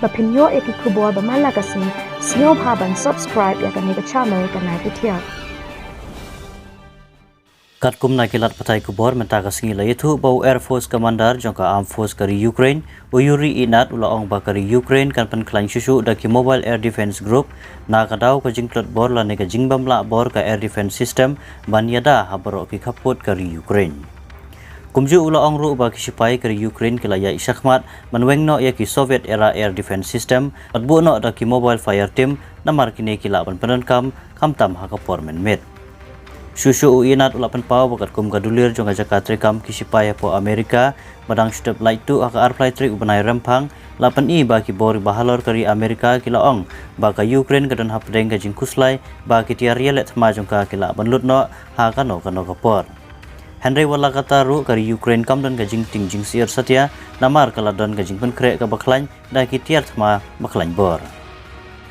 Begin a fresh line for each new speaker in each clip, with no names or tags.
bapinyo ekikubor bamalagasin sinyo haban subscribe ya kanega channel kanai putia
Katkum na kilat patay kubor mentaga singi layithu bau Air Force Commander jangka Armed Force kari Ukraine uyuri inat ulaong ba kari Ukraine kan penklang susu daki Mobile Air Defense Group na kadaw ka jingklot bor la nega jingbam la bor ka Air Defense System banyada habaro ki kaput kari Ukraine. Kumju ulaong ru ba kisipai kari Ukraine kilaya isakmat manwengno ya ki Soviet era Air Defense System atbu no daki Mobile Fire Team namar kini kilaban penenkam kamtam hakapor menmet. Susu uinat ulapan pau bakat kum gadulir jong ajak trekam kisipaya po Amerika badang step light tu aka arplay trek ubanai rempang lapan i baki bori bahalor kari Amerika kilaong baka Ukraine kadan hapdeng gajing kuslai baki tiaria let ma jong ka kila banlut no ha kano kapor. Henry wala kata ru kari Ukraine kam dan gajing tingjing siar satya namar kaladon gajing penkre ka baklain da ki tiar thma baklain bor.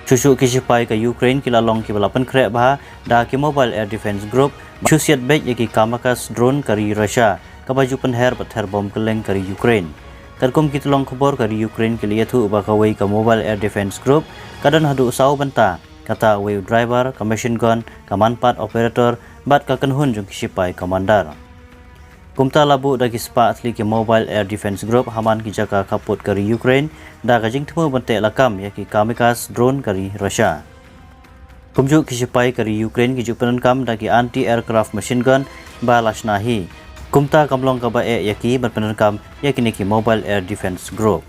Susu kisipai ke Ukraine kilalong ki balapan krek bah da ki Mobile Air Defense Group chusiat bek yaki kamakas drone kari Russia kabaju penher pather bom keleng kari Ukraine. Terkum kitulong kubor kari Ukraine kiliyathu bakawai ka Mobile Air Defense Group kadan hadu usau benta kata wave driver ka machine gun ka manpat operator bat ka kenhun jong kisipai commander. Kumta labu dagi spa atli ki Mobile Air Defense Group haman ki jaka kaput kari Ukraine da gajing temu bente lakam yaki kamikas drone kari Russia. Kumju kisipai kari Ukraine ki jupenenkam dagi anti aircraft machine gun ba lasnahi. Kumta kamlong ka bae yaki berpenenkam yaki niki Mobile Air Defense Group.